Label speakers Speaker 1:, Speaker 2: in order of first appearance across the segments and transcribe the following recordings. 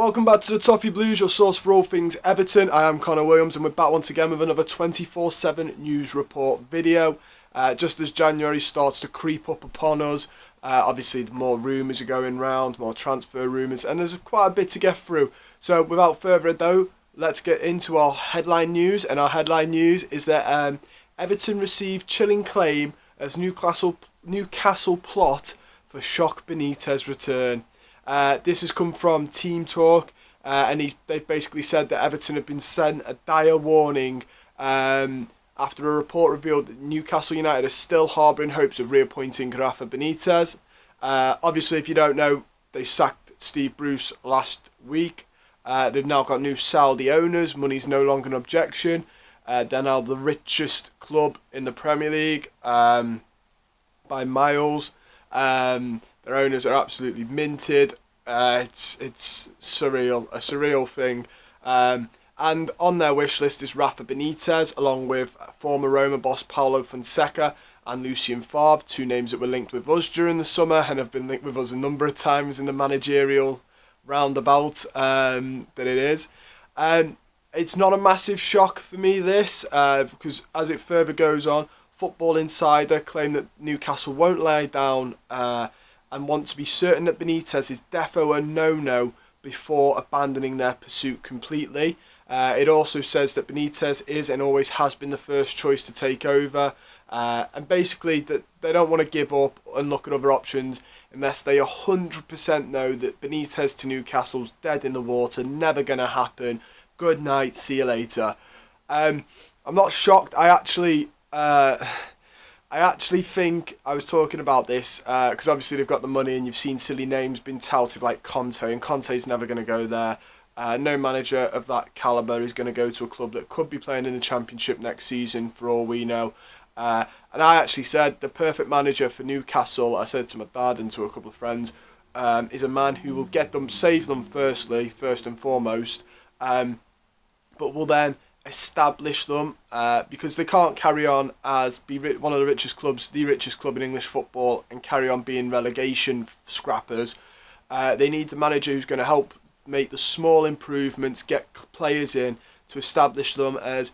Speaker 1: Welcome back to the Toffee Blues, your source for all things Everton. I am Connor Williams and we're back once again with another 24/7 news report video. Just as January starts to creep up upon us, obviously more rumours are going round, more transfer rumours, and there's quite a bit to get through. So without further ado, let's get into our headline news. And our headline news is that Everton received chilling claim as Newcastle plot for shock Benitez return. This has come from Team Talk, and they've basically said that Everton have been sent a dire warning after a report revealed that Newcastle United are still harbouring hopes of reappointing Rafa Benitez. Obviously, if you don't know, they sacked Steve Bruce last week. They've now got new Saudi owners. Money's no longer an objection. They're now the richest club in the Premier League by miles. Their owners are absolutely minted. It's surreal, a surreal thing. And on their wish list is Rafa Benitez, along with former Roma boss Paulo Fonseca and Lucien Favre, two names that were linked with us during the summer and have been linked with us a number of times in the managerial roundabout that it is. It's not a massive shock for me, this, because as it further goes on, Football Insider claim that Newcastle won't lie down and want to be certain that Benitez is defo a no-no before abandoning their pursuit completely. It also says that Benitez is and always has been the first choice to take over, and basically that they don't want to give up and look at other options unless they 100% know that Benitez to Newcastle's dead in the water, never going to happen. Good night, see you later. I'm not shocked. I actually think I was talking about this because obviously they've got the money and you've seen silly names being touted like Conte, and Conte's never going to go there. No manager of that calibre is going to go to a club that could be playing in the Championship next season for all we know. And I actually said the perfect manager for Newcastle, I said to my dad and to a couple of friends, is a man who will get them, save them first and foremost, but will then establish them because they can't carry on as be one of the richest clubs, the richest club in English football, and carry on being relegation scrappers. They need the manager who's going to help make the small improvements, get players in to establish them as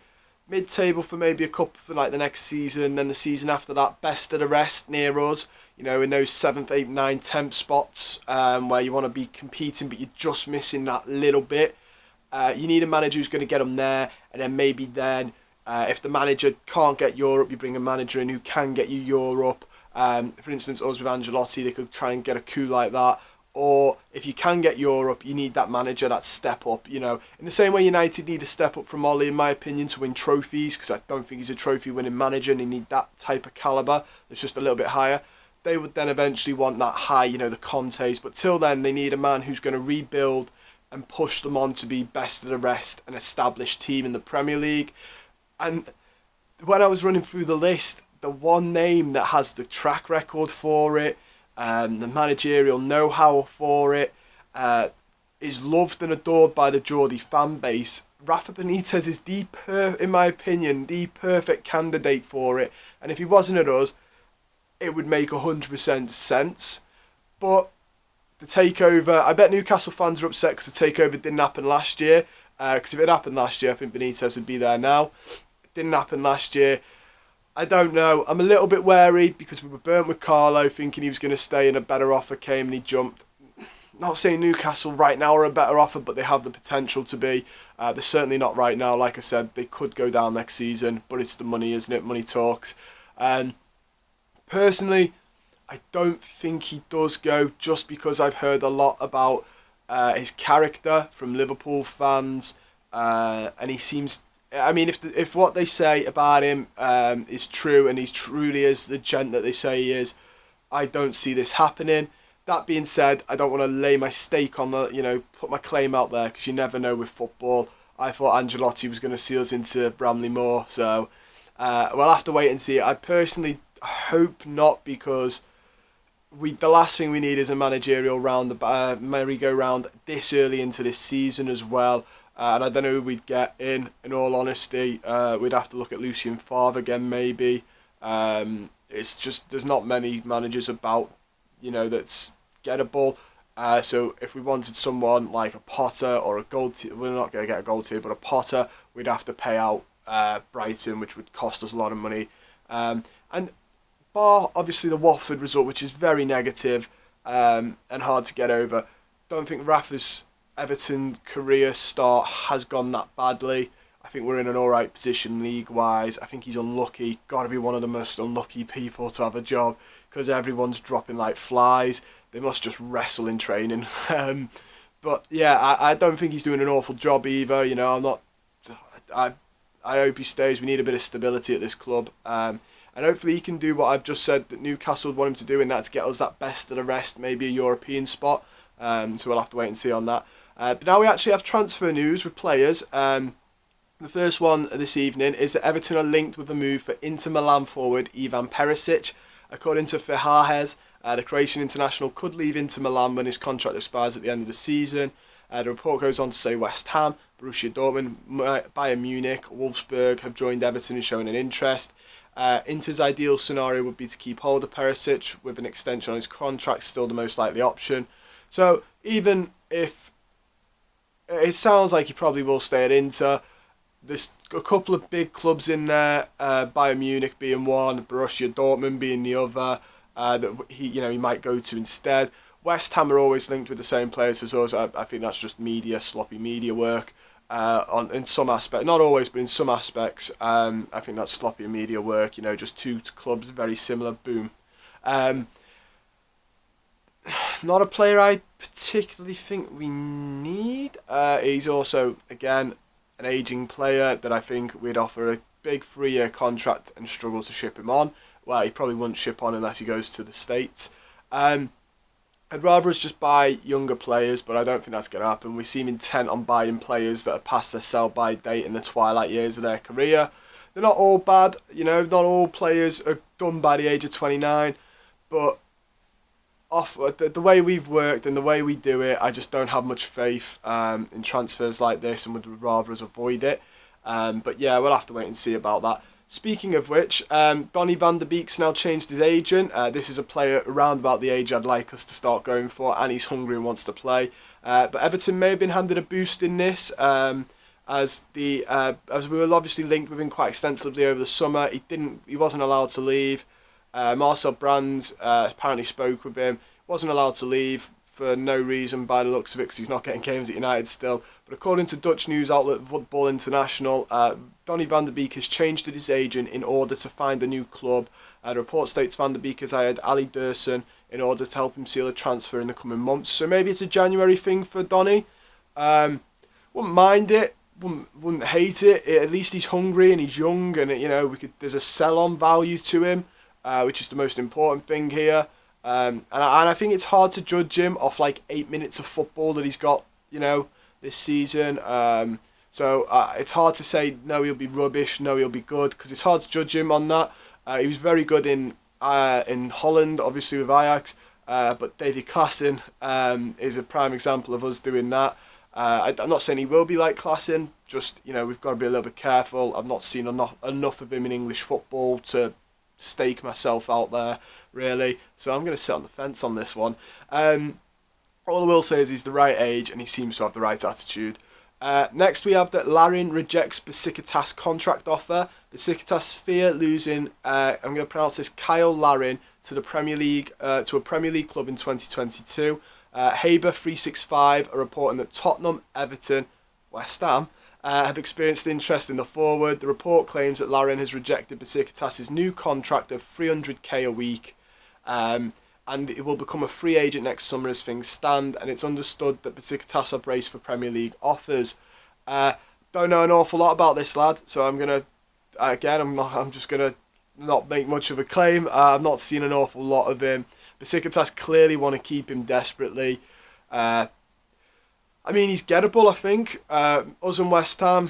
Speaker 1: mid-table for maybe a couple for like the next season, then the season after that best of the rest near us, you know, in those 7th, 8th, 9th, 10th spots where you want to be competing but you're just missing that little bit. You need a manager who's going to get them there, and then maybe if the manager can't get Europe, you bring a manager in who can get you Europe. For instance, us with Ancelotti, they could try and get a coup like that. Or if you can get Europe, you need that manager, that step up, you know. In the same way United need a step up from Ollie, in my opinion, to win trophies, because I don't think he's a trophy-winning manager, and they need that type of calibre that's just a little bit higher. They would then eventually want that high, you know, the Contes. But till then, they need a man who's going to rebuild and push them on to be best of the rest, an established team in the Premier League. And when I was running through the list, the one name that has the track record for it, the managerial know-how for it, is loved and adored by the Geordie fan base. Rafa Benitez is in my opinion, the perfect candidate for it. And if he wasn't at us, it would make 100% sense. But the takeover, I bet Newcastle fans are upset because the takeover didn't happen last year. Because if it happened last year, I think Benitez would be there now. It didn't happen last year. I don't know. I'm a little bit wary because we were burnt with Carlo, thinking he was going to stay, and a better offer came and he jumped. Not saying Newcastle right now are a better offer, but they have the potential to be. They're certainly not right now. Like I said, they could go down next season, but it's the money, isn't it? Money talks. Personally, I don't think he does go, just because I've heard a lot about his character from Liverpool fans, and he seems, I mean, if what they say about him is true and he truly is the gent that they say he is, I don't see this happening. That being said, I don't want to lay my stake on the, you know, put my claim out there, because you never know with football. I thought Ancelotti was going to see us into Bramley Moore, so we'll have to wait and see. I personally hope not, because the last thing we need is a managerial merry-go-round this early into this season as well. And I don't know who we'd get in all honesty. We'd have to look at Lucien Favre again, maybe. It's just, there's not many managers about, you know, that's gettable. So if we wanted someone like a Potter or a gold tier, we're not going to get a gold tier, but a Potter, we'd have to pay out Brighton, which would cost us a lot of money. And bar obviously the Watford result, which is very negative and hard to get over, don't think Rafa's Everton career start has gone that badly. I think we're in an alright position league-wise. I think he's unlucky. Got to be one of the most unlucky people to have a job because everyone's dropping like flies. They must just wrestle in training. But yeah, I don't think he's doing an awful job either. You know, I hope he stays. We need a bit of stability at this club. And hopefully he can do what I've just said that Newcastle would want him to do, and that's get us that best of the rest, maybe a European spot. So we'll have to wait and see on that. But now we actually have transfer news with players. The first one this evening is that Everton are linked with a move for Inter Milan forward Ivan Perisic. According to Ferrajes, the Croatian international could leave Inter Milan when his contract expires at the end of the season. The report goes on to say West Ham, Borussia Dortmund, Bayern Munich, Wolfsburg have joined Everton and shown an interest. Inter's ideal scenario would be to keep hold of Perisic, with an extension on his contract still the most likely option. So even if it sounds like he probably will stay at Inter, there's a couple of big clubs in there, Bayern Munich being one, Borussia Dortmund being the other, that he might go to instead. West Ham are always linked with the same players as us. I think that's just sloppy media work. In some aspects, not always, but in some aspects, I think that's sloppy media work. You know, just two clubs very similar. Boom. Not a player I particularly think we need. He's also, again, an ageing player that I think we'd offer a big 3-year contract and struggle to ship him on. Well, he probably wouldn't ship on unless he goes to the States. I'd rather us just buy younger players, but I don't think that's going to happen. We seem intent on buying players that are past their sell-by date in the twilight years of their career. They're not all bad, not all players are done by the age of 29, but the way we've worked and the way we do it, I just don't have much faith in transfers like this and would rather us avoid it. But yeah, we'll have to wait and see about that. Speaking of which, Donny van der Beek's now changed his agent. This is a player around about the age I'd like us to start going for, and he's hungry and wants to play. But Everton may have been handed a boost in this, as we were obviously linked with him quite extensively over the summer. He wasn't allowed to leave. Marcel Brands apparently spoke with him. Wasn't allowed to leave for no reason by the looks of it, because he's not getting games at United still. But according to Dutch news outlet Voetbal International, Donny van der Beek has changed his agent in order to find a new club. The report states Van der Beek has hired Ali Dursun in order to help him seal a transfer in the coming months. So maybe it's a January thing for Donny. Wouldn't mind it. Wouldn't hate it. At least he's hungry and he's young, and there's a sell-on value to him, which is the most important thing here. And I think it's hard to judge him off like 8 minutes of football that he's got, this season. So it's hard to say, no, he'll be rubbish, no, he'll be good, because it's hard to judge him on that. He was very good in Holland, obviously with Ajax, but Davy Klaassen is a prime example of us doing that. I'm not saying he will be like Klaassen, just, we've got to be a little bit careful. I've not seen enough of him in English football to stake myself out there, really. So I'm going to sit on the fence on this one. All I will say is he's the right age and he seems to have the right attitude. Next we have that Larin rejects Besiktas contract offer. Besiktas fear losing, I'm going to pronounce this, Kyle Larin to the Premier League, to a Premier League club in 2022. Haber 365 are reporting that Tottenham, Everton, West Ham have experienced interest in the forward. The report claims that Larin has rejected Besiktas' new contract of $300k a week, and it will become a free agent next summer as things stand, and it's understood that Besiktas are braced for Premier League offers. Don't know an awful lot about this lad, so I'm just going to not make much of a claim. I've not seen an awful lot of him. Besiktas clearly want to keep him desperately. He's gettable, I think. Us and West Ham,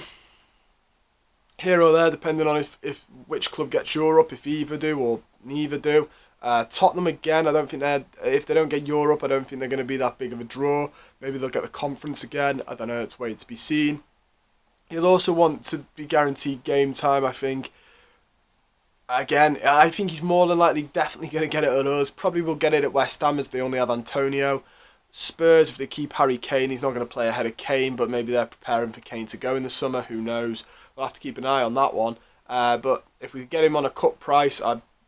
Speaker 1: here or there, depending on if which club gets Europe, if either do or neither do. Tottenham again, I don't think if they don't get Europe, I don't think they're going to be that big of a draw. Maybe they'll get the conference again. I don't know, it's waiting to be seen. He'll also want to be guaranteed game time, I think. Again, I think he's more than likely definitely going to get it at us. Probably will get it at West Ham as they only have Antonio. Spurs, if they keep Harry Kane, he's not going to play ahead of Kane, but maybe they're preparing for Kane to go in the summer. Who knows? We'll have to keep an eye on that one. But if we get him on a cut price,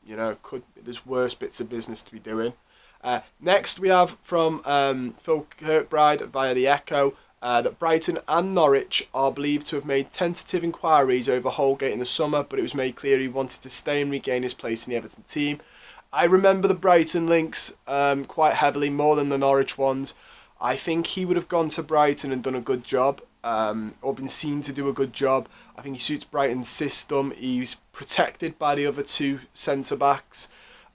Speaker 1: there's worse bits of business to be doing. Next, we have from Phil Kirkbride via the Echo that Brighton and Norwich are believed to have made tentative inquiries over Holgate in the summer, but it was made clear he wanted to stay and regain his place in the Everton team. I remember the Brighton links quite heavily, more than the Norwich ones. I think he would have gone to Brighton and done a good job, or been seen to do a good job. I think he suits Brighton's system. He's protected by the other two centre-backs.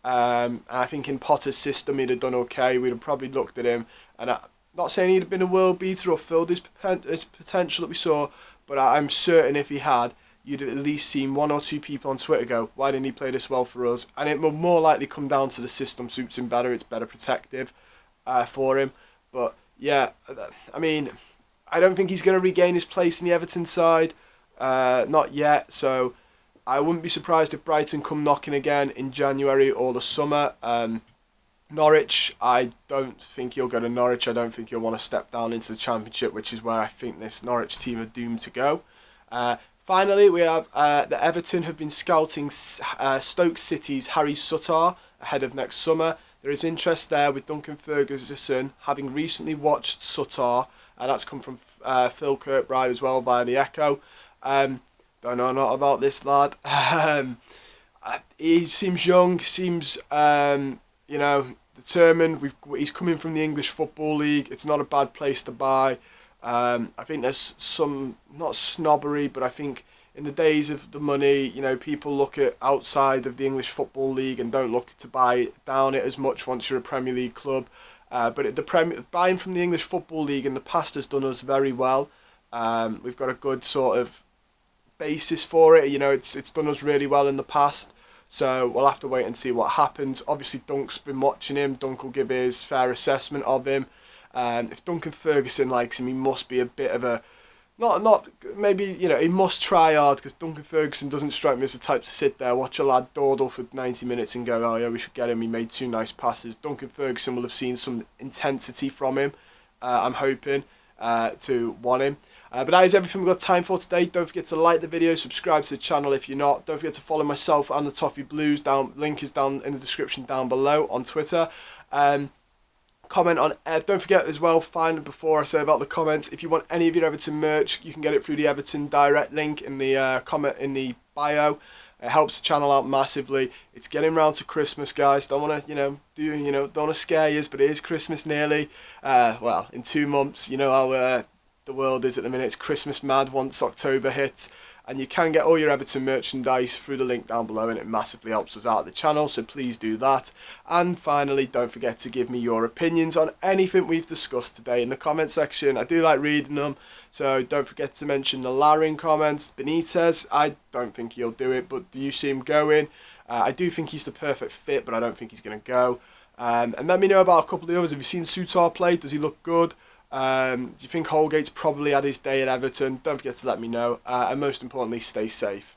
Speaker 1: I think in Potter's system he'd have done okay. We'd have probably looked at him, and I'm not saying he'd have been a world beater or filled his potential that we saw, but I'm certain if he had, you'd have at least seen one or two people on Twitter go, why didn't he play this well for us? And it will more likely come down to the system suits him better. It's better protective for him. But yeah, I mean, I don't think he's going to regain his place in the Everton side. Not yet. So I wouldn't be surprised if Brighton come knocking again in January or the summer. Norwich, I don't think he'll go to Norwich. I don't think he'll want to step down into the Championship, which is where I think this Norwich team are doomed to go. Finally, we have that Everton have been scouting Stoke City's Harry Sutar ahead of next summer. There is interest there with Duncan Ferguson having recently watched Sutar. That's come from Phil Kirkbride as well via the Echo. Don't know a lot about this lad. He seems young, seems determined. He's coming from the English Football League. It's not a bad place to buy. I think there's some, not snobbery, but I think in the days of the money, people look at outside of the English Football League and don't look to buy down it as much once you're a Premier League club. But buying from the English Football League in the past has done us very well. We've got a good sort of basis for it. It's done us really well in the past. So we'll have to wait and see what happens. Obviously, Dunk's been watching him. Dunk will give his fair assessment of him. If Duncan Ferguson likes him, he must be a bit of a... he must try hard, because Duncan Ferguson doesn't strike me as the type to sit there, watch a lad dawdle for 90 minutes and go, oh yeah, we should get him, he made 2 nice passes. Duncan Ferguson will have seen some intensity from him, I'm hoping, to want him. But that is everything we've got time for today. Don't forget to like the video, subscribe to the channel if you're not. Don't forget to follow myself and the Toffee Blues. Link is down in the description down below on Twitter. Comment on, don't forget as well, before I say about the comments, if you want any of your Everton merch, you can get it through the Everton direct link in the comment in the bio. It helps the channel out massively. It's getting round to Christmas, guys. Don't want to, don't want to scare you, but it is Christmas nearly. In 2 months. You know how the world is at the minute. It's Christmas mad once October hits. And you can get all your Everton merchandise through the link down below, and it massively helps us out at the channel, so please do that. And finally, don't forget to give me your opinions on anything we've discussed today in the comment section. I do like reading them, so don't forget to mention the Larin comments. Benitez, I don't think he'll do it, but do you see him going? I do think he's the perfect fit, but I don't think he's going to go. And let me know about a couple of the others. Have you seen Sutar play? Does he look good? Do you think Holgate's probably had his day at Everton? Don't forget to let me know. And most importantly, stay safe.